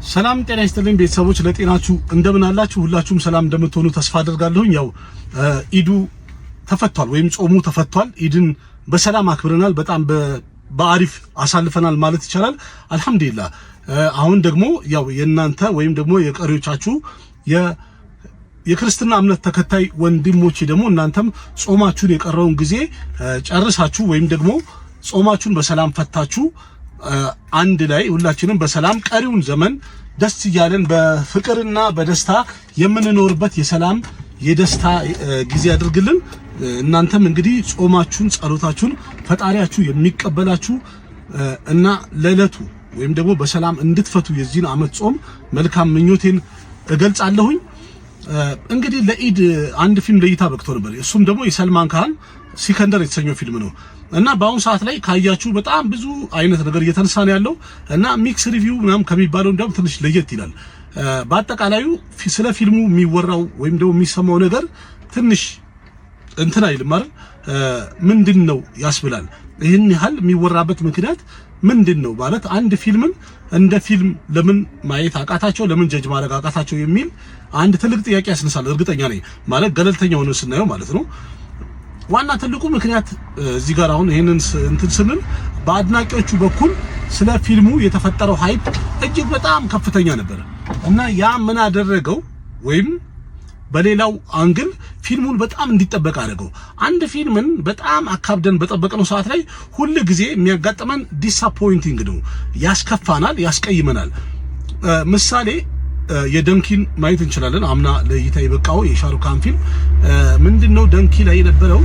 ሰላም ጤና ይስጥልኝ ቤተሰቦች ለጤናችሁ እንደምን አላችሁ ሁላችሁም ሰላም እንደምትሆኑ ተስፋ አደርጋለሁ። ያው ኢዱ ተፈቷል ወይም ጾሙ ተፈቷል። ኢድን በሰላም አክብረናል። በጣም በአሪፍ አሳልፈናል ማለት ይቻላል። አልহামዱሊላህ። አሁን ደግሞ ያው የናንተ ወይም ደግሞ የቀሪዎቻችሁ የክርስትና እምነት ተከታይ ወንድሞቼ ደግሞ እናንተም ጾማችሁን የቀረውን ጊዜ ጨርሳችሁ ወይም ደግሞ ጾማችሁን በሰላም ፈታችሁ አንድ ላይ ሁላችንም በሰላም ቀሪውን ዘመን ደስ ይያለን በፍቅርና በደስታ የምንኖርበት የሰላም የደስታ ጊዜ ያድርግልን። እናንተም እንግዲህ ጾማችሁን ጸሎታችሁን ፈጣሪያችሁ የሚቀበላችሁ እና ለዕለቱ ወይም ደግሞ በሰላም እንድትፈቱ የዚህን አመት ጾም መልካም ምኞቴን እገልጻለሁኝ። እንግዲህ ለኢድ አንድ ፊልም ለይታ በቅቶ ነበር። እሱም ደግሞ የሰልማን ካን ሲከንደር የተሰኘው ፊልም ነው እና በአሁን ሰዓት ላይ ካያችሁ በጣም ብዙ አይነት ነገር እየተነሳ ነው ያለው እና ሚክስ ሪቪው ምናምን ከሚባለው እንደውም ትንሽ ለየት ይላል። በአጠቃላዩ ስለ ፊልሙ የሚወራው ወይም ደግሞ የሚሰማው ነገር ትንሽ እንትን አይልም አይደል? ምንድነው ያስብላል። ይሄን ያህል የሚወራበት ምክንያት ምንድነው ማለት አንድ ፊልምን እንደ ፊልም ለምን ማየት አቃታቸው፣ ለምን ጀጅ ማድረግ አቃታቸው የሚል አንድ ትልቅ ጥያቄ ያስነሳል። እርግጠኛ ነኝ ማለት ገለልተኛ ሆኖ ስናየው ማለት ነው። ዋና ትልቁ ምክንያት እዚህ ጋር አሁን ይሄንን እንትን ስንል በአድናቂዎቹ በኩል ስለ ፊልሙ የተፈጠረው ሃይፕ እጅግ በጣም ከፍተኛ ነበር እና ያ ምን አደረገው ወይም በሌላው አንግል ፊልሙን በጣም እንዲጠበቅ አደረገው። አንድ ፊልምን በጣም አካብደን በጠበቅነው ሰዓት ላይ ሁሉ ጊዜ የሚያጋጥመን ዲስአፖይንቲንግ ነው፣ ያስከፋናል፣ ያስቀይመናል። ምሳሌ የደንኪን ማየት እንችላለን። አምና ለእይታ የበቃው የሻሩካን ፊልም ምንድነው ደንኪ ላይ የነበረው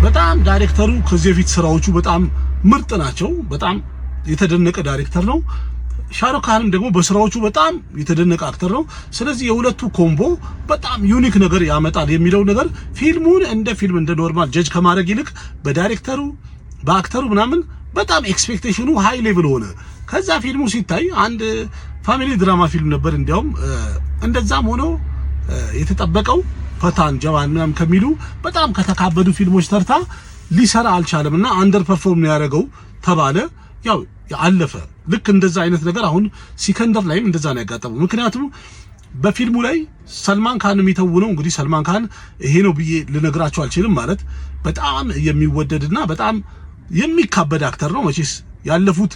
በጣም ዳይሬክተሩ ከዚህ በፊት ስራዎቹ በጣም ምርጥ ናቸው፣ በጣም የተደነቀ ዳይሬክተር ነው። ሻሩካንም ደግሞ በስራዎቹ በጣም የተደነቀ አክተር ነው። ስለዚህ የሁለቱ ኮምቦ በጣም ዩኒክ ነገር ያመጣል የሚለው ነገር ፊልሙን እንደ ፊልም እንደ ኖርማል ጀጅ ከማድረግ ይልቅ በዳይሬክተሩ በአክተሩ ምናምን በጣም ኤክስፔክቴሽኑ ሃይ ሌቭል ሆነ። ከዛ ፊልሙ ሲታይ አንድ ፋሚሊ ድራማ ፊልም ነበር። እንዲያውም እንደዛም ሆኖ የተጠበቀው ፈታን ጀዋን ምናምን ከሚሉ በጣም ከተካበዱ ፊልሞች ተርታ ሊሰራ አልቻለምና አንደር ፐርፎርም ነው ያደረገው ተባለ። ያው አለፈ። ልክ እንደዛ አይነት ነገር አሁን ሲከንደር ላይም እንደዛ ነው ያጋጠመው። ምክንያቱም በፊልሙ ላይ ሰልማን ካን የሚተውነው እንግዲህ ሰልማን ካን ይሄ ነው ብዬ ልነግራችሁ አልችልም። ማለት በጣም የሚወደድና በጣም የሚካበድ አክተር ነው። መቼስ ያለፉት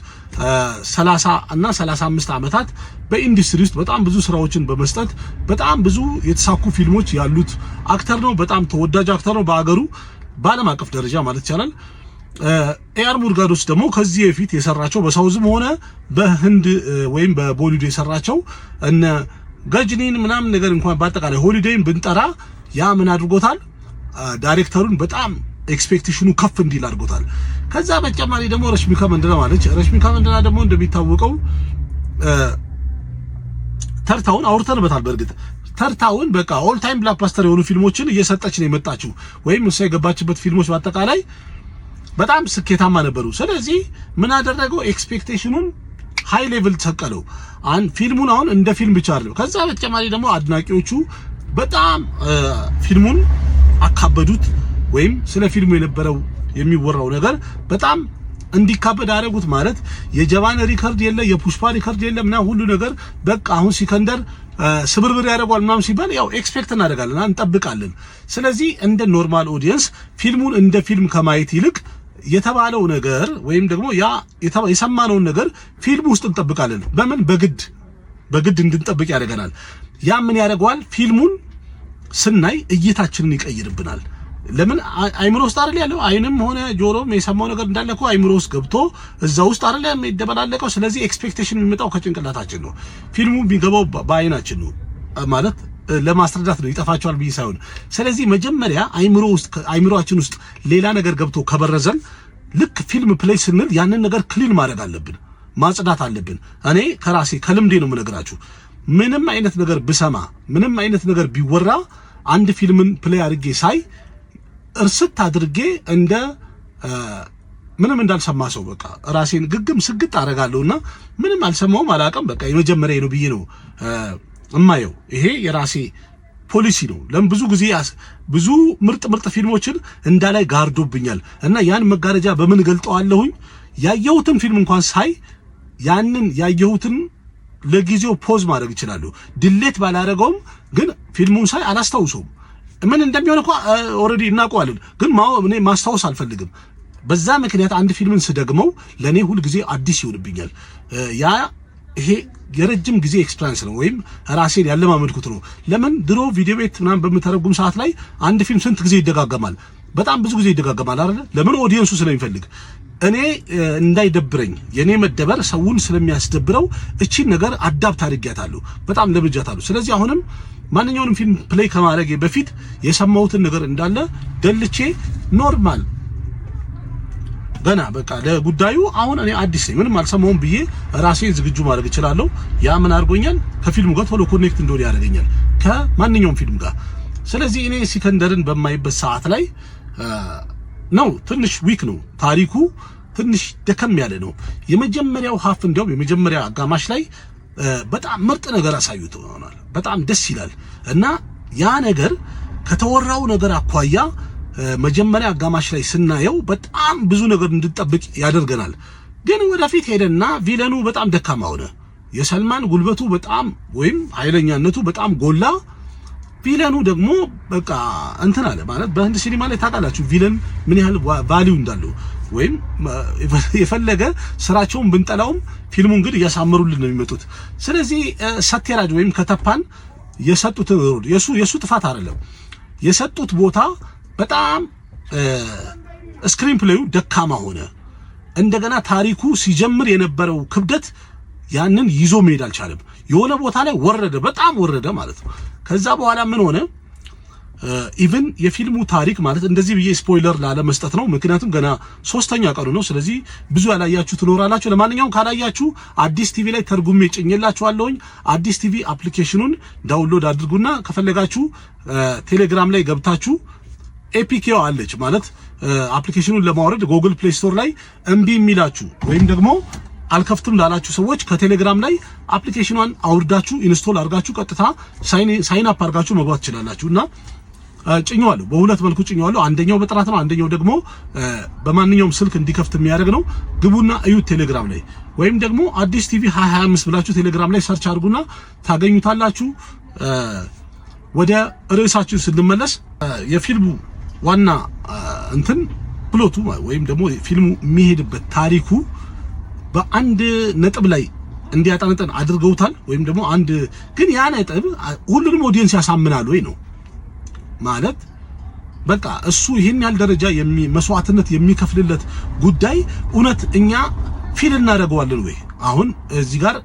30 እና 35 ዓመታት በኢንዱስትሪ ውስጥ በጣም ብዙ ስራዎችን በመስጠት በጣም ብዙ የተሳኩ ፊልሞች ያሉት አክተር ነው። በጣም ተወዳጅ አክተር ነው በአገሩ በዓለም አቀፍ ደረጃ ማለት ይቻላል። ኤአር ሙርጋዶስ ደግሞ ከዚህ በፊት የሰራቸው በሳውዝም ሆነ በህንድ ወይም በቦሊውድ የሰራቸው እነ ገጅኒን ምናምን ነገር እንኳን በአጠቃላይ ሆሊዴይን ብንጠራ ያ ምን አድርጎታል ዳይሬክተሩን በጣም ኤክስፔክቴሽኑ ከፍ እንዲል አድርጎታል። ከዛ በተጨማሪ ደግሞ ረሽሚካ መንደና ማለት ረሽሚካ መንደና ደግሞ እንደሚታወቀው ተርታውን አውርተንበታል። በእርግጥ ተርታውን በቃ ኦል ታይም ብላክባስተር የሆኑ ፊልሞችን እየሰጠች ነው የመጣችው ወይም እሷ የገባችበት ፊልሞች በአጠቃላይ በጣም ስኬታማ ነበሩ። ስለዚህ ምን አደረገው ኤክስፔክቴሽኑን ሃይ ሌቭል ተሰቀለው። ፊልሙን አሁን እንደ ፊልም ብቻ አይደለም። ከዛ በተጨማሪ ደግሞ አድናቂዎቹ በጣም ፊልሙን አካበዱት ወይም ስለ ፊልሙ የነበረው የሚወራው ነገር በጣም እንዲካበድ አደረጉት። ማለት የጀባን ሪከርድ የለ የፑሽፓ ሪከርድ የለ ምናምን ሁሉ ነገር በቃ አሁን ሲከንደር ስብርብር ያደርጋል ምናምን ሲባል ያው ኤክስፔክት እናደርጋለን እንጠብቃለን። ስለዚህ እንደ ኖርማል ኦዲየንስ ፊልሙን እንደ ፊልም ከማየት ይልቅ የተባለው ነገር ወይም ደግሞ ያ የሰማነውን ነገር ፊልም ውስጥ እንጠብቃለን። በምን በግድ እንድንጠብቅ ያደርገናል። ያ ምን ያደርገዋል ፊልሙን ስናይ እይታችንን ይቀይርብናል። ለምን አይምሮ ውስጥ አይደል ያለው አይንም ሆነ ጆሮም የሰማው ነገር እንዳለ እኮ አይምሮ ውስጥ ገብቶ እዛ ውስጥ አይደል የሚደበላለቀው። ስለዚህ ኤክስፔክቴሽን የሚመጣው ከጭንቅላታችን ነው፣ ፊልሙ የሚገባው በአይናችን ነው። ማለት ለማስረዳት ነው ይጠፋቸዋል ብዬ ሳይሆን። ስለዚህ መጀመሪያ አይምሮአችን ውስጥ ሌላ ነገር ገብቶ ከበረዘን ልክ ፊልም ፕሌይ ስንል ያንን ነገር ክሊን ማድረግ አለብን፣ ማጽዳት አለብን። እኔ ከራሴ ከልምዴ ነው የምነግራችሁ። ምንም አይነት ነገር ብሰማ ምንም አይነት ነገር ቢወራ አንድ ፊልምን ፕሌይ አድርጌ ሳይ እርስት አድርጌ እንደ ምንም እንዳልሰማ ሰው በቃ ራሴን ግግም ስግጥ አደርጋለሁና ምንም አልሰማውም አላውቅም በቃ የመጀመሪያ ነው ብዬ ነው እማየው። ይሄ የራሴ ፖሊሲ ነው። ለምን ብዙ ጊዜ ብዙ ምርጥ ፊልሞችን እንዳላይ ጋርዶብኛል እና ያን መጋረጃ በምን ገልጠዋለሁኝ ያየሁትን ፊልም እንኳን ሳይ ያንን ያየሁትን ለጊዜው ፖዝ ማድረግ ይችላሉ። ዲሌት ባላረገውም ግን ፊልሙን ሳይ አላስታውሰውም። ምን እንደሚሆን እኮ ኦሬዲ እናውቀዋለን፣ ግን እኔ ማስታወስ አልፈልግም። በዛ ምክንያት አንድ ፊልምን ስደግመው ለኔ ሁሉ ጊዜ አዲስ ይሆንብኛል። ይሄ የረጅም ጊዜ ኤክስፒሪየንስ ነው፣ ወይም ራሴን ያለማመድኩት ነው። ለምን ድሮ ቪዲዮ ቤት ምናምን በምተረጉም ሰዓት ላይ አንድ ፊልም ስንት ጊዜ ይደጋገማል? በጣም ብዙ ጊዜ ይደጋገማል አይደል? ለምን ኦዲየንሱ ስለሚፈልግ። እኔ እንዳይደብረኝ የኔ መደበር ሰውን ስለሚያስደብረው እቺን ነገር አዳፕት አድርጊያታለሁ፣ በጣም ለብጃታለሁ። ስለዚህ አሁንም ማንኛውንም ፊልም ፕሌይ ከማድረጌ በፊት የሰማሁትን ነገር እንዳለ ደልቼ ኖርማል ገና በቃ ለጉዳዩ አሁን እኔ አዲስ ነኝ ምንም አልሰማውም ብዬ ራሴን ዝግጁ ማድረግ እችላለሁ። ያ ምን አድርጎኛል? ከፊልሙ ጋር ቶሎ ኮኔክት እንደሆነ ያደርገኛል ከማንኛውም ፊልም ጋር። ስለዚህ እኔ ሲከንደርን በማይበት ሰዓት ላይ ነው ትንሽ ዊክ ነው ታሪኩ፣ ትንሽ ደከም ያለ ነው። የመጀመሪያው ሀፍ እንዲያውም የመጀመሪያ አጋማሽ ላይ በጣም ምርጥ ነገር አሳይቶናል። በጣም ደስ ይላል እና ያ ነገር ከተወራው ነገር አኳያ መጀመሪያ አጋማሽ ላይ ስናየው በጣም ብዙ ነገር እንድንጠብቅ ያደርገናል። ግን ወደፊት ሄደና ቪለኑ በጣም ደካማ ሆነ። የሰልማን ጉልበቱ በጣም ወይም ኃይለኛነቱ በጣም ጎላ። ቪለኑ ደግሞ በቃ እንትን አለ ማለት በህንድ ሲኒማ ላይ ታውቃላችሁ ቪለን ምን ያህል ቫልዩ እንዳለው፣ ወይም የፈለገ ስራቸውን ብንጠላውም ፊልሙን ግን እያሳመሩልን ነው የሚመጡት። ስለዚህ ሰቴራጅ ወይም ከተፓን የሰጡት የሱ ጥፋት አይደለም። የሰጡት ቦታ በጣም ስክሪን ፕሌዩ ደካማ ሆነ። እንደገና ታሪኩ ሲጀምር የነበረው ክብደት ያንን ይዞ መሄድ አልቻለም። የሆነ ቦታ ላይ ወረደ፣ በጣም ወረደ ማለት ነው። ከዛ በኋላ ምን ሆነ? ኢቭን የፊልሙ ታሪክ ማለት እንደዚህ ብዬ ስፖይለር ላለመስጠት ነው፣ ምክንያቱም ገና 3ኛ ቀኑ ነው። ስለዚህ ብዙ ያላያችሁ ትኖራላችሁ። ለማንኛውም ካላያችሁ አዲስ ቲቪ ላይ ተርጉሜ ጭኜላችኋለሁኝ። አዲስ ቲቪ አፕሊኬሽኑን ዳውንሎድ አድርጉና ከፈለጋችሁ ቴሌግራም ላይ ገብታችሁ ኤፒኬው አለች ማለት አፕሊኬሽኑን ለማውረድ ጉግል ፕሌይ ስቶር ላይ እምቢ የሚላችሁ ወይም ደግሞ አልከፍትም ላላችሁ ሰዎች ከቴሌግራም ላይ አፕሊኬሽኗን አውርዳችሁ ኢንስቶል አድርጋችሁ ቀጥታ ሳይን አፕ አድርጋችሁ መግባት ትችላላችሁና ጭኛዋለሁ። በሁለት መልኩ ጭኛዋለሁ። አንደኛው በጥራት ነው፣ አንደኛው ደግሞ በማንኛውም ስልክ እንዲከፍት የሚያደርግ ነው። ግቡና እዩት ቴሌግራም ላይ፣ ወይም ደግሞ አዲስ ቲቪ 2025 ብላችሁ ቴሌግራም ላይ ሰርች አድርጉና ታገኙታላችሁ። ወደ ርዕሳችን ስንመለስ የፊልሙ ዋና እንትን ፕሎቱ ወይም ደግሞ ፊልሙ የሚሄድበት ታሪኩ በአንድ ነጥብ ላይ እንዲያጠነጥን አድርገውታል። ወይም ደግሞ አንድ ግን ያ ነጥብ ሁሉንም ኦዲየንስ ያሳምናል ወይ ነው ማለት በቃ እሱ ይሄን ያህል ደረጃ መስዋዕትነት የሚከፍልለት ጉዳይ እውነት እኛ ፊል እናደርገዋለን ወይ? አሁን እዚህ ጋር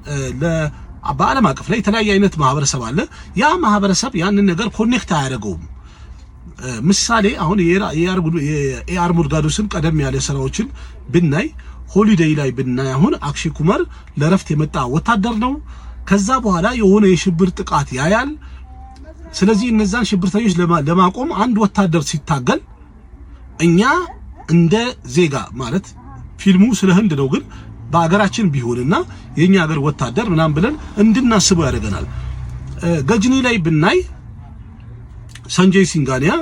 በዓለም አቀፍ ላይ የተለያየ አይነት ማህበረሰብ አለ። ያ ማህበረሰብ ያንን ነገር ኮኔክት አያደርገውም። ምሳሌ አሁን የኤአር ሙርጋዶስን ቀደም ያለ ስራዎችን ብናይ ሆሊዴይ ላይ ብናይ አሁን አክሼ ኩማር ለረፍት የመጣ ወታደር ነው። ከዛ በኋላ የሆነ የሽብር ጥቃት ያያል። ስለዚህ እነዛን ሽብርተኞች ለማቆም አንድ ወታደር ሲታገል እኛ እንደ ዜጋ ማለት ፊልሙ ስለ ህንድ ነው፣ ግን በአገራችን ቢሆንና የኛ ሀገር ወታደር ምናምን ብለን እንድናስበው ያደርገናል። ገጅኒ ላይ ብናይ ሰንጀይ ሲንጋኒያ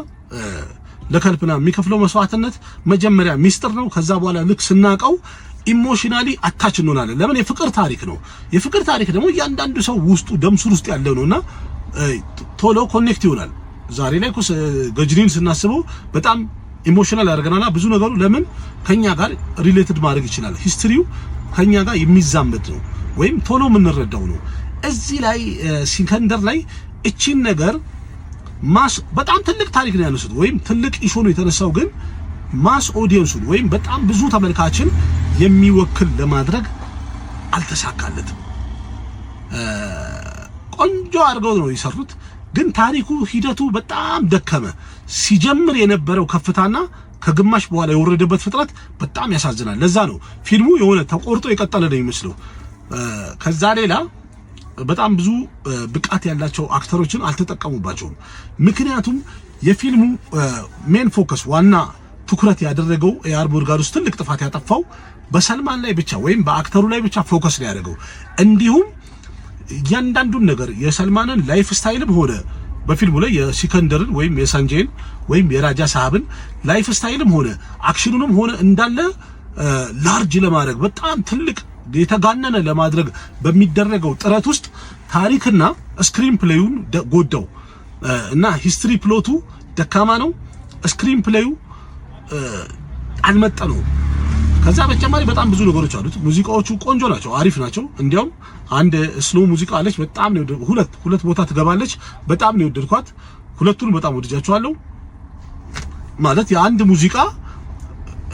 ለከልፕና የሚከፍለው መስዋዕትነት መጀመሪያ ሚስጥር ነው። ከዛ በኋላ ልክ ስናቀው ኢሞሽናሊ አታች እንሆናለን። ለምን? የፍቅር ታሪክ ነው። የፍቅር ታሪክ ደግሞ እያንዳንዱ ሰው ውስጡ ደምሱር ውስጥ ያለው ነውና ቶሎ ኮኔክት ይሆናል። ዛሬ ላይ ገጅኒን ስናስበው በጣም ኢሞሽናል ያደርገናልና ብዙ ነገሩ ለምን ከኛ ጋር ሪሌትድ ማድረግ ይችላል። ሂስትሪው ከኛ ጋር የሚዛመድ ነው ወይም ቶሎ የምንረዳው ነው። እዚህ ላይ ሲከንደር ላይ እቺን ነገር በጣም ትልቅ ታሪክ ነው ያነሱት ወይም ትልቅ ኢሹ ነው የተነሳው፣ ግን ማስ ኦዲየንሱን ወይም በጣም ብዙ ተመልካችን የሚወክል ለማድረግ አልተሳካለትም። ቆንጆ አድርገው ነው የሰሩት፣ ግን ታሪኩ ሂደቱ በጣም ደከመ። ሲጀምር የነበረው ከፍታና ከግማሽ በኋላ የወረደበት ፍጥነት በጣም ያሳዝናል። ለዛ ነው ፊልሙ የሆነ ተቆርጦ የቀጠለ ነው የሚመስለው። ከዛ ሌላ በጣም ብዙ ብቃት ያላቸው አክተሮችን አልተጠቀሙባቸውም። ምክንያቱም የፊልሙ ሜን ፎከስ ዋና ትኩረት ያደረገው ኤአር ሙርጋዶስ ትልቅ ጥፋት ያጠፋው በሰልማን ላይ ብቻ ወይም በአክተሩ ላይ ብቻ ፎከስ ላይ ያደረገው፣ እንዲሁም እያንዳንዱን ነገር የሰልማንን ላይፍ ስታይልም ሆነ በፊልሙ ላይ የሲከንደርን ወይም የሰንጀይን ወይም የራጃ ሳሃብን ላይፍ ስታይልም ሆነ አክሽኑንም ሆነ እንዳለ ላርጅ ለማድረግ በጣም ትልቅ የተጋነነ ለማድረግ በሚደረገው ጥረት ውስጥ ታሪክና ስክሪን ፕሌዩን ጎዳው እና ሂስትሪ ፕሎቱ ደካማ ነው። ስክሪን ፕሌዩ አልመጠነው። ከዛ በተጨማሪ በጣም ብዙ ነገሮች አሉት። ሙዚቃዎቹ ቆንጆ ናቸው፣ አሪፍ ናቸው። እንዲያውም አንድ ስሎ ሙዚቃ አለች፣ በጣም ነው ሁለት ቦታ ትገባለች። በጣም ነው የወደድኳት። ሁለቱን በጣም ወድጃቸዋለሁ። ማለት የአንድ ሙዚቃ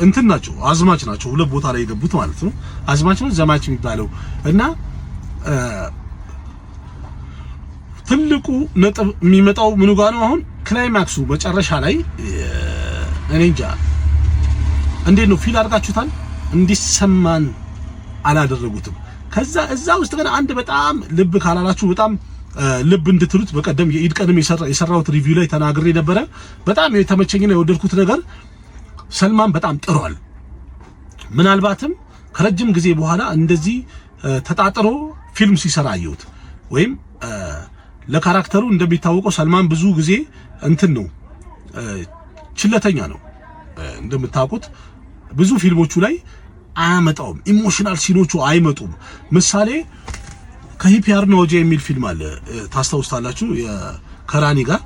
እንትን ናቸው፣ አዝማች ናቸው። ሁለት ቦታ ላይ የገቡት ማለት ነው። አዝማች ነው ዘማች የሚባለው እና ትልቁ ነጥብ የሚመጣው ምኑ ጋር ነው? አሁን ክላይማክሱ መጨረሻ ላይ እኔ እንጃ እንዴት ነው ፊል አድርጋችሁታል? እንዲሰማን አላደረጉትም። ከዛ እዛ ውስጥ ግን አንድ በጣም ልብ ካላላችሁ በጣም ልብ እንድትሉት በቀደም የኢድ ቀንም የሰራሁት ሪቪው ላይ ተናግሬ ነበረ። በጣም የተመቸኝና የወደድኩት ነገር ሰልማን በጣም ጥሯል። ምናልባትም ከረጅም ጊዜ በኋላ እንደዚህ ተጣጥሮ ፊልም ሲሰራ አየሁት። ወይም ለካራክተሩ እንደሚታወቀው ሰልማን ብዙ ጊዜ እንትን ነው፣ ችለተኛ ነው። እንደምታውቁት ብዙ ፊልሞቹ ላይ አያመጣውም፣ ኢሞሽናል ሲኖቹ አይመጡም። ምሳሌ ከሂፒያር ኖጄ የሚል ፊልም አለ፣ ታስታውስታላችሁ? ከራኒ ጋር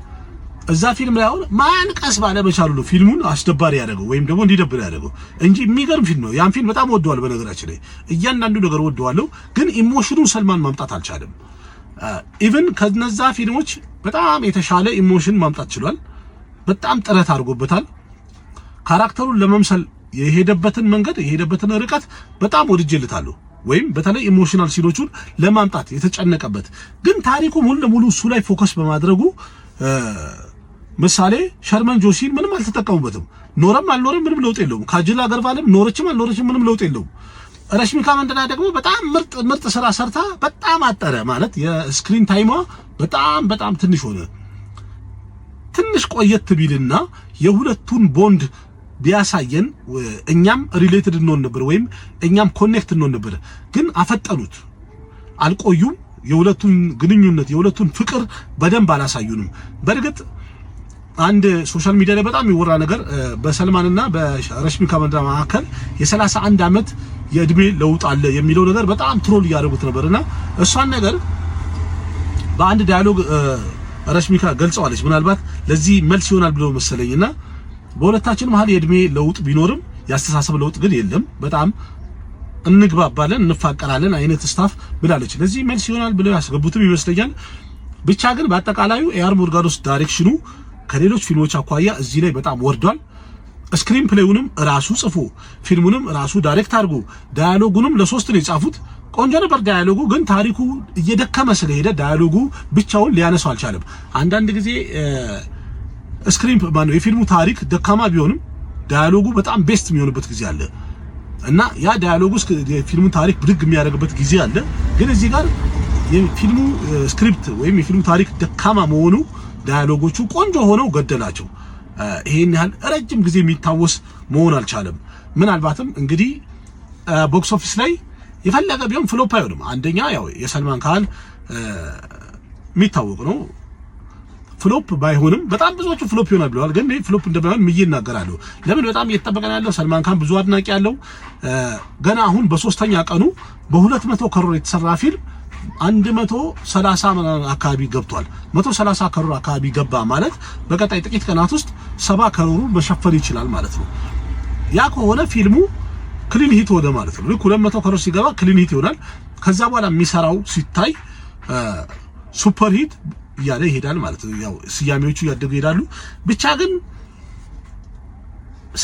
እዛ ፊልም ላይ አሁን ማንቀስ ባለመቻሉ ነው ፊልሙን አስደባሪ ያደረገው ወይም ደግሞ እንዲደብር ያደረገው እንጂ የሚገርም ፊልም ነው። ያን ፊልም በጣም ወደዋል። በነገራችን ላይ እያንዳንዱ ነገር ወደዋለሁ፣ ግን ኢሞሽኑን ሰልማን ማምጣት አልቻለም። ኢቭን ከነዛ ፊልሞች በጣም የተሻለ ኢሞሽን ማምጣት ችሏል። በጣም ጥረት አድርጎበታል። ካራክተሩን ለመምሰል የሄደበትን መንገድ የሄደበትን ርቀት በጣም ወድጄልታለሁ። ወይም በተለይ ኢሞሽናል ሲኖቹን ለማምጣት የተጨነቀበት ግን ታሪኩ ሙሉ ለሙሉ እሱ ላይ ፎከስ በማድረጉ ምሳሌ ሸርመን ጆሲን ምንም አልተጠቀሙበትም። ኖረም አልኖረም ምንም ለውጥ የለውም። ካጅላ ገርባለም ኖረችም አልኖረችም ምንም ለውጥ የለውም። ረሽሚካ መንደና ደግሞ በጣም ምርጥ ስራ ሰርታ በጣም አጠረ ማለት የስክሪን ታይሟ በጣም ትንሽ ሆነ። ትንሽ ቆየት ቢልና የሁለቱን ቦንድ ቢያሳየን እኛም ሪሌትድ እንሆን ነበር፣ ወይም እኛም ኮኔክት እንሆን ነበር። ግን አፈጠኑት፣ አልቆዩም። የሁለቱን ግንኙነት የሁለቱን ፍቅር በደንብ አላሳዩንም። በእርግጥ አንድ ሶሻል ሚዲያ ላይ በጣም የሚወራ ነገር በሰልማንና በረሽሚካ መንደና መካከል የ31 ዓመት የእድሜ ለውጥ አለ የሚለው ነገር በጣም ትሮል እያደረጉት ነበርና እሷን ነገር በአንድ ዳያሎግ ረሽሚካ ገልጸዋለች። ምናልባት ለዚህ መልስ ይሆናል ብለው መሰለኝና በሁለታችን መሃል የእድሜ ለውጥ ቢኖርም ያስተሳሰብ ለውጥ ግን የለም፣ በጣም እንግባባለን እንፋቀራለን አይነት ስታፍ ብላለች። ለዚህ መልስ ይሆናል ብለው ያስገቡትም ይመስለኛል። ብቻ ግን በአጠቃላዩ ኤአር ሞርጋኖስ ዳይሬክሽኑ ከሌሎች ፊልሞች አኳያ እዚህ ላይ በጣም ወርዷል። ስክሪን ፕሌዩንም ራሱ ጽፎ ፊልሙንም ራሱ ዳይሬክት አድርጎ ዳያሎጉንም ለሶስት ነው የጻፉት። ቆንጆ ነበር ዳያሎጉ፣ ግን ታሪኩ እየደከመ ስለሄደ ዳያሎጉ ብቻውን ሊያነሳው አልቻለም። አንዳንድ ጊዜ ስክሪን ማነው የፊልሙ ታሪክ ደካማ ቢሆንም ዳያሎጉ በጣም ቤስት የሚሆንበት ጊዜ አለ እና ያ ዳያሎጉ የፊልሙ ታሪክ ብድግ የሚያደርግበት ጊዜ አለ። ግን እዚህ ጋር የፊልሙ ስክሪፕት ወይም የፊልሙ ታሪክ ደካማ መሆኑ ዳያሎጎቹ ቆንጆ ሆነው ገደላቸው። ይሄን ያህል ረጅም ጊዜ የሚታወስ መሆን አልቻለም። ምናልባትም እንግዲህ ቦክስ ኦፊስ ላይ የፈለገ ቢሆን ፍሎፕ አይሆንም። አንደኛ ያው የሰልማን ካን የሚታወቅ ነው። ፍሎፕ ባይሆንም በጣም ብዙዎቹ ፍሎፕ ይሆናል ብለዋል። ግን ፍሎፕ እንደማይሆን ምዬ ይናገራሉ። ለምን? በጣም እየተጠበቀ ያለው ሰልማን ካን ብዙ አድናቂ ያለው ገና አሁን በሶስተኛ ቀኑ በ200 ከሮር የተሰራ ፊልም 130 አካባቢ ገብቷል። 130 ከሮር አካባቢ ገባ ማለት በቀጣይ ጥቂት ቀናት ውስጥ 70 ከሮሩ መሸፈን ይችላል ማለት ነው። ያ ከሆነ ፊልሙ ክሊን ሂት ሆነ ማለት ነው። ልክ 200 ከሮር ሲገባ ክሊን ሂት ይሆናል። ከዛ በኋላ የሚሰራው ሲታይ ሱፐር ሂት እያለ ይሄዳል ማለት ነው። ያው ስያሜዎቹ ያደጉ ይሄዳሉ። ብቻ ግን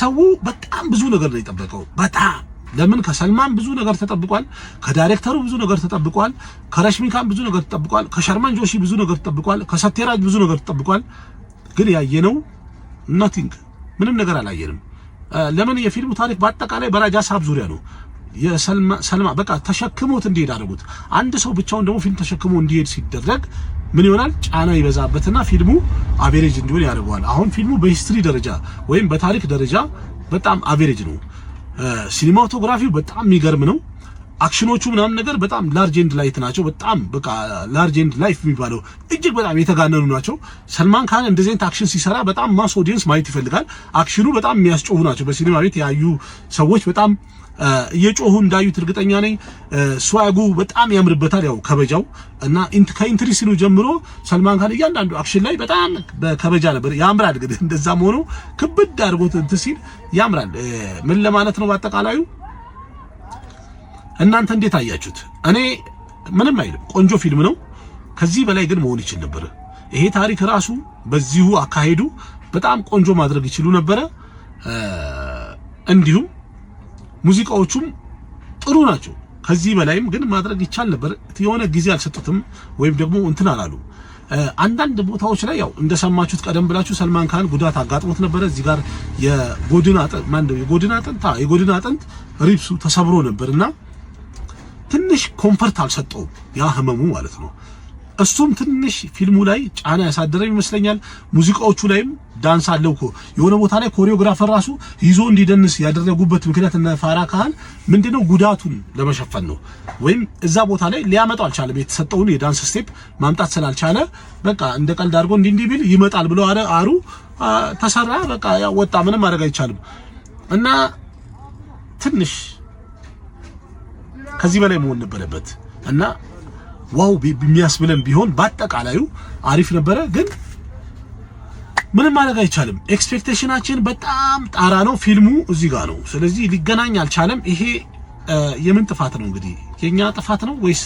ሰው በጣም ብዙ ነገር ነው የጠበቀው። በጣም ለምን? ከሰልማን ብዙ ነገር ተጠብቋል፣ ከዳይሬክተሩ ብዙ ነገር ተጠብቋል፣ ከረሽሚካን ብዙ ነገር ተጠብቋል፣ ከሸርመን ጆሺ ብዙ ነገር ተጠብቋል፣ ከሰቴራጅ ብዙ ነገር ተጠብቋል። ግን ያየነው ናቲንግ፣ ምንም ነገር አላየንም። ለምን? የፊልሙ ታሪክ በአጠቃላይ በራጃ ሳብ ዙሪያ ነው። የሰልማ በቃ ተሸክሞት እንዲሄድ አድርጉት። አንድ ሰው ብቻውን ደግሞ ፊልም ተሸክሞ እንዲሄድ ሲደረግ ምን ይሆናል? ጫና ይበዛበትና ፊልሙ አቬሬጅ እንዲሆን ያደርገዋል። አሁን ፊልሙ በሂስትሪ ደረጃ ወይም በታሪክ ደረጃ በጣም አቬሬጅ ነው። ሲኒማቶግራፊው በጣም የሚገርም ነው። አክሽኖቹ ምናምን ነገር በጣም ላርጅ ኤንድ ላይት ናቸው። በጣም በቃ ላርጅ ኤንድ ላይፍ የሚባለው እጅግ በጣም የተጋነኑ ናቸው። ሰልማን ካን እንደዚህ አይነት አክሽን ሲሰራ በጣም ማስ ኦዲየንስ ማየት ይፈልጋል። አክሽኑ በጣም የሚያስጮሁ ናቸው። በሲኒማ ቤት ያዩ ሰዎች በጣም እየጮሁ እንዳዩት እርግጠኛ ነኝ። ስዋጉ በጣም ያምርበታል ያው ከበጃው እና ከኢንትሪ ሲኑ ጀምሮ ሰልማን ካን እያንዳንዱ አክሽን ላይ በጣም በከበጃ ነበር ያምራል። ግን እንደዛም ሆኖ ክብድ አድርጎት እንትን ሲል ያምራል። ምን ለማለት ነው በአጠቃላዩ እናንተ እንዴት አያችሁት? እኔ ምንም አይልም ቆንጆ ፊልም ነው። ከዚህ በላይ ግን መሆን ይችል ነበር። ይሄ ታሪክ ራሱ በዚሁ አካሄዱ በጣም ቆንጆ ማድረግ ይችሉ ነበር። እንዲሁም ሙዚቃዎቹም ጥሩ ናቸው። ከዚህ በላይም ግን ማድረግ ይቻል ነበር። የሆነ ጊዜ አልሰጡትም ወይም ደግሞ እንትን አላሉ። አንዳንድ ቦታዎች ላይ ያው እንደሰማችሁት ቀደም ብላችሁ ሰልማን ካን ጉዳት አጋጥሞት ነበር። እዚህ ጋር የጎድን አጥንት ሪብሱ ተሰብሮ ነበርና ትንሽ ኮምፈርት አልሰጠውም ያ ህመሙ ማለት ነው። እሱም ትንሽ ፊልሙ ላይ ጫና ያሳደረ ይመስለኛል። ሙዚቃዎቹ ላይም ዳንስ አለው እኮ የሆነ ቦታ ላይ ኮሪዮግራፈር ራሱ ይዞ እንዲደንስ ያደረጉበት ምክንያት እና ፋራ ካህን ምንድነው ጉዳቱን ለመሸፈን ነው። ወይም እዛ ቦታ ላይ ሊያመጣው አልቻለም። የተሰጠውን የዳንስ ስቴፕ ማምጣት ስላልቻለ በቃ እንደ ቀልድ አድርጎ እንዲህ ቢል ይመጣል ብለው አሩ ተሰራ። በቃ ያው ወጣ፣ ምንም ማድረግ አይቻልም። እና ትንሽ ከዚህ በላይ መሆን ነበረበት እና ዋው በሚያስብለን ቢሆን በአጠቃላዩ አሪፍ ነበረ። ግን ምንም ማድረግ አይቻልም። ኤክስፔክቴሽናችን በጣም ጣራ ነው። ፊልሙ እዚህ ጋር ነው። ስለዚህ ሊገናኝ አልቻለም። ይሄ የምን ጥፋት ነው እንግዲህ? የኛ ጥፋት ነው ወይስ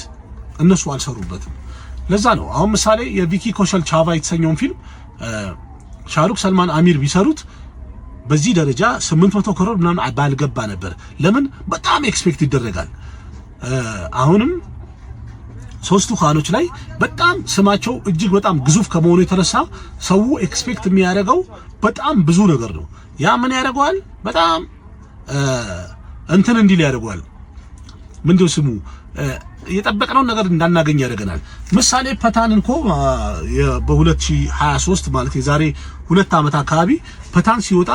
እነሱ አልሰሩበትም? ለዛ ነው አሁን ምሳሌ የቪኪ ኮሸል ቻቫ የተሰኘውን ፊልም ሻሩክ ሰልማን አሚር ቢሰሩት በዚህ ደረጃ 800 ክሮር ምናምን ባልገባ ነበር። ለምን? በጣም ኤክስፔክት ይደረጋል። አሁንም ሶስቱ ካኖች ላይ በጣም ስማቸው እጅግ በጣም ግዙፍ ከመሆኑ የተነሳ ሰው ኤክስፔክት የሚያደርገው በጣም ብዙ ነገር ነው። ያ ምን ያደርገዋል? በጣም እንትን እንዲል ያደርገዋል። ምንድነው ስሙ? የጠበቅነውን ነገር እንዳናገኝ ያደርገናል። ምሳሌ ፐታን እንኮ በ2023 ማለት የዛሬ 2 ዓመት አካባቢ ፐታን ሲወጣ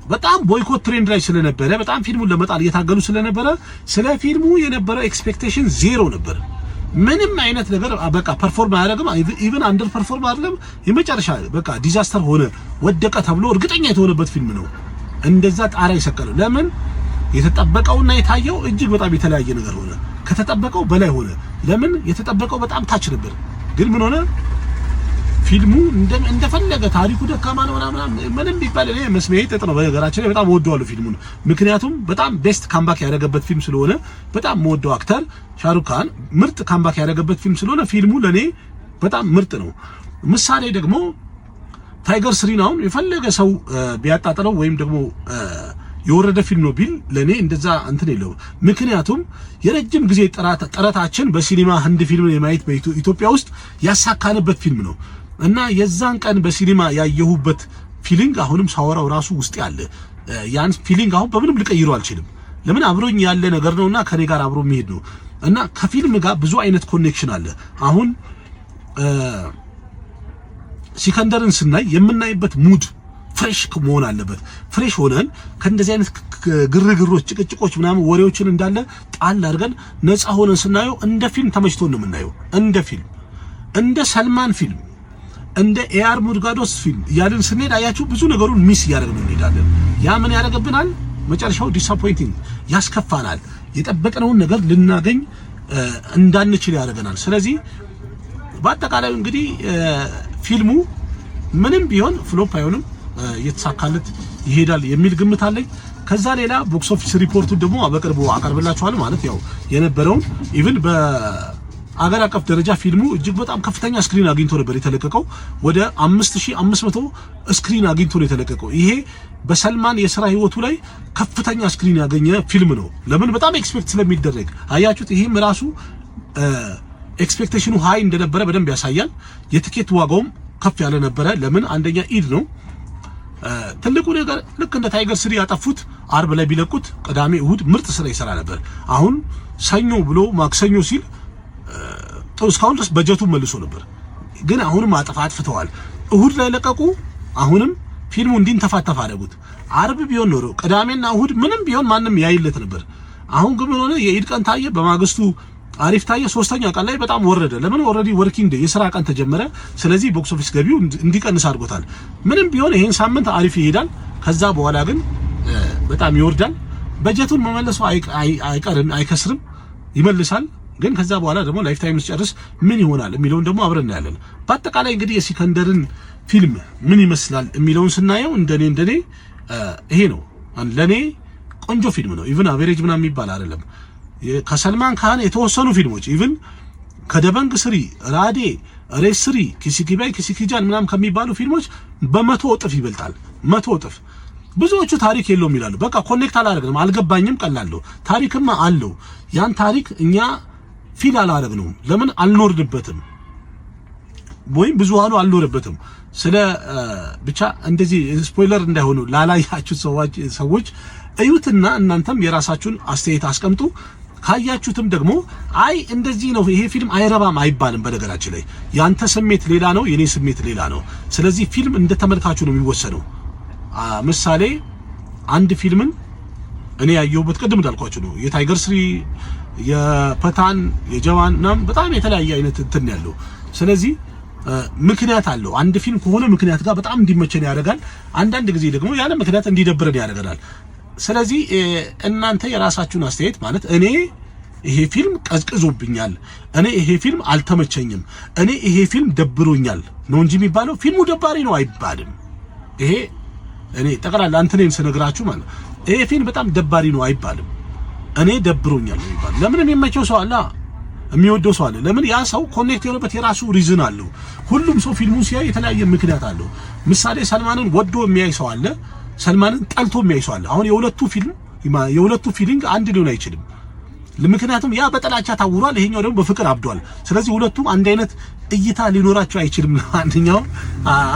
በጣም ቦይኮት ትሬንድ ላይ ስለነበረ በጣም ፊልሙን ለመጣል እየታገሉ ስለነበረ ስለ ፊልሙ የነበረው ኤክስፔክቴሽን ዜሮ ነበር። ምንም አይነት ነገር በቃ ፐርፎርም አያደርግም። ኢቭን አንደር ፐርፎርም አይደለም። የመጨረሻ በቃ ዲዛስተር ሆነ ወደቀ ተብሎ እርግጠኛ የተሆነበት ፊልም ነው። እንደዛ ጣራ ይሰቀለው። ለምን? የተጠበቀውና የታየው እጅግ በጣም የተለያየ ነገር ሆነ። ከተጠበቀው በላይ ሆነ። ለምን? የተጠበቀው በጣም ታች ነበር። ግን ምን ሆነ? ፊልሙ እንደፈለገ ታሪኩ ደካማ ነው ምንም ቢባል እኔ መስሚያ ጥጥ ነው። በነገራችን ላይ በጣም ወደዋለሁ ፊልሙን። ምክንያቱም በጣም ቤስት ካምባክ ያደረገበት ፊልም ስለሆነ በጣም ወደው አክተር ሻሩክ ካን ምርጥ ካምባክ ያደረገበት ፊልም ስለሆነ ፊልሙ ለኔ በጣም ምርጥ ነው። ምሳሌ ደግሞ ታይገር ስሪናውን የፈለገ ሰው ቢያጣጥለው ወይም ደግሞ የወረደ ፊልም ነው ቢል ለኔ እንደዛ እንትን የለው። ምክንያቱም የረጅም ጊዜ ጥረታችን በሲኒማ ህንድ ፊልም የማየት በኢትዮጵያ ውስጥ ያሳካንበት ፊልም ነው እና የዛን ቀን በሲኒማ ያየሁበት ፊሊንግ አሁንም ሳወራው ራሱ ውስጥ ያለ ያን ፊሊንግ አሁን በምንም ልቀይረው አልችልም። ለምን? አብሮኝ ያለ ነገር ነውና ከኔ ጋር አብሮ የሚሄድ ነው እና ከፊልም ጋር ብዙ አይነት ኮኔክሽን አለ። አሁን ሲከንደርን ስናይ የምናይበት ሙድ ፍሬሽ መሆን አለበት። ፍሬሽ ሆነን ከእንደዚህ አይነት ግርግሮች፣ ጭቅጭቆች ምናምን ወሬዎችን እንዳለ ጣል አድርገን ነፃ ሆነን ስናየው እንደ ፊልም ተመችቶን ነው የምናየው። እንደ ፊልም፣ እንደ ሰልማን ፊልም፣ እንደ ኤአር ሙድጋዶስ ፊልም እያልን ስንሄድ አያችሁ ብዙ ነገሩን ሚስ እያደረግን እንሄዳለን። ያ ምን ያደርግብናል? መጨረሻው ዲስአፖይንቲንግ ያስከፋናል። የጠበቅነውን ነገር ልናገኝ እንዳንችል ያደርገናል። ስለዚህ በአጠቃላይ እንግዲህ ፊልሙ ምንም ቢሆን ፍሎፕ አይሆንም፣ እየተሳካለት ይሄዳል የሚል ግምት አለኝ። ከዛ ሌላ ቦክስ ኦፊስ ሪፖርቱ ደግሞ በቅርቡ አቀርብላችኋለሁ። ማለት ያው የነበረውን ኢቭን በአገር አቀፍ ደረጃ ፊልሙ እጅግ በጣም ከፍተኛ ስክሪን አግኝቶ ነበር የተለቀቀው። ወደ 5500 ስክሪን አግኝቶ ነው የተለቀቀው። ይሄ በሰልማን የሥራ ህይወቱ ላይ ከፍተኛ ስክሪን ያገኘ ፊልም ነው። ለምን? በጣም ኤክስፔክት ስለሚደረግ አያችሁት። ይሄም ራሱ ኤክስፔክቴሽኑ ሃይ እንደነበረ በደንብ ያሳያል። የቲኬት ዋጋውም ከፍ ያለ ነበረ። ለምን? አንደኛ ኢድ ነው። ትልቁ ነገር ልክ እንደ ታይገር ስሪ ያጠፉት አርብ ላይ ቢለቁት ቅዳሜ እሁድ ምርጥ ስራ ይሰራ ነበር። አሁን ሰኞ ብሎ ማክሰኞ ሲል እስካሁን ድረስ በጀቱን መልሶ ነበር። ግን አሁንም አጥፍተዋል። እሁድ ላይ ለቀቁ። አሁንም ፊልሙ እንዲንተፋተፍ አደረጉት። አርብ ቢሆን ኖሮ ቅዳሜና እሁድ ምንም ቢሆን ማንም ያይለት ነበር። አሁን ግን ምን ሆነ? የኢድ ቀን ታየ፣ በማግስቱ አሪፍ ታየ። ሶስተኛ ቀን ላይ በጣም ወረደ። ለምን? ኦልሬዲ ወርኪንግ ዴይ የሥራ ቀን ተጀመረ። ስለዚህ ቦክስ ኦፊስ ገቢው እንዲቀንስ አድርጎታል። ምንም ቢሆን ይሄን ሳምንት አሪፍ ይሄዳል። ከዛ በኋላ ግን በጣም ይወርዳል። በጀቱን መመለሱ አይቀርም፣ አይከስርም፣ ይመልሳል። ግን ከዛ በኋላ ደግሞ ላይፍ ታይም ሲጨርስ ምን ይሆናል የሚለውን ደግሞ አብረን እናያለን። በአጠቃላይ እንግዲህ የሲከንደርን ፊልም ምን ይመስላል የሚለውን ስናየው እንደኔ ይሄ ነው ለኔ ቆንጆ ፊልም ነው። ኢቭን አቨሬጅ ምናምን የሚባል አይደለም። ከሰልማን ካን የተወሰኑ ፊልሞች ኢቭን ከደበንግ ስሪ፣ ራዴ፣ ሬስ ስሪ፣ ኪሲኪባይ፣ ኪሲኪጃን ምናምን ከሚባሉ ፊልሞች በመቶ እጥፍ ይበልጣል። 100 እጥፍ። ብዙዎቹ ታሪክ የለውም ይላሉ። በቃ ኮኔክት አላደረግንም፣ አልገባኝም፣ ቀላለሁ። ታሪክማ አለው። ያን ታሪክ እኛ ፊል አላደረግነውም። ለምን አልኖርንበትም፣ ወይም ብዙሃኑ አልኖርበትም። ስለ ብቻ እንደዚህ ስፖይለር እንዳይሆኑ ላላያችሁ ሰዎች እዩትና እናንተም የራሳችሁን አስተያየት አስቀምጡ። ካያችሁትም ደግሞ አይ እንደዚህ ነው ይሄ ፊልም አይረባም አይባልም። በነገራችን ላይ ያንተ ስሜት ሌላ ነው፣ የኔ ስሜት ሌላ ነው። ስለዚህ ፊልም እንደ ተመልካቹ ነው የሚወሰነው። ምሳሌ አንድ ፊልምን እኔ ያየሁበት ቅድም እንዳልኳችሁ ነው የታይገር ስሪ፣ የፐታን፣ የጀዋን ምናምን በጣም የተለያየ አይነት እንትን ያለው። ስለዚህ ምክንያት አለው። አንድ ፊልም ከሆነ ምክንያት ጋር በጣም እንዲመቸን ያደርጋል። አንዳንድ ጊዜ ደግሞ ያለ ምክንያት እንዲደብረን ያደርጋል። ስለዚህ እናንተ የራሳችሁን አስተያየት ማለት እኔ ይሄ ፊልም ቀዝቅዞብኛል፣ እኔ ይሄ ፊልም አልተመቸኝም፣ እኔ ይሄ ፊልም ደብሮኛል ነው እንጂ የሚባለው ፊልሙ ደባሪ ነው አይባልም። ይሄ እኔ ጠቅላላ አንተኔን ስነግራችሁ ማለት ይሄ ፊልም በጣም ደባሪ ነው አይባልም። እኔ ደብሮኛል ነው የሚባለው። ለምን የሚመቸው ሰው አለ፣ የሚወደው ሰው አለ። ለምን ያ ሰው ኮኔክት የሆነበት የራሱ ሪዝን አለው። ሁሉም ሰው ፊልሙን ሲያይ የተለያየ ምክንያት አለው። ምሳሌ ሰልማንን ወዶ የሚያይ ሰው አለ፣ ሰልማንን ጠልቶ የሚያይ ሰው አለ። አሁን የሁለቱ ፊሊንግ አንድ ሊሆን አይችልም። ምክንያቱም ያ በጥላቻ ታውሯል፣ ይሄኛው ደግሞ በፍቅር አብዷል። ስለዚህ ሁለቱም አንድ አይነት እይታ ሊኖራቸው አይችልም። አንደኛው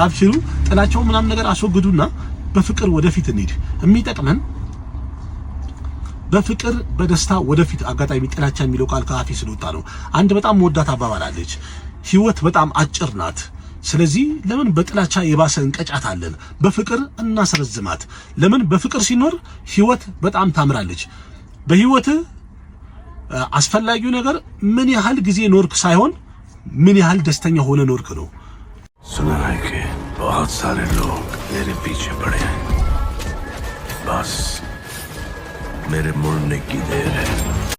አብሽሩ ጥላቻው ምናምን ነገር አስወግዱና በፍቅር ወደፊት እንሂድ። የሚጠቅመን በፍቅር በደስታ ወደፊት። አጋጣሚ ጥላቻ የሚለው ቃል ከአፌ ስለወጣ ነው። አንድ በጣም መወዳት አባባል አለች፣ ህይወት በጣም አጭር ናት። ስለዚህ ለምን በጥላቻ የባሰ እንቀጫታለን? በፍቅር እናስረዝማት። ለምን በፍቅር ሲኖር ህይወት በጣም ታምራለች። በህይወት አስፈላጊው ነገር ምን ያህል ጊዜ ኖርክ ሳይሆን ምን ያህል ደስተኛ ሆነ ኖርክ ነው። सुना है कि बहुत सारे लोग मेरे पीछे पड़े हैं, बस मेरे मुड़ने की देर है।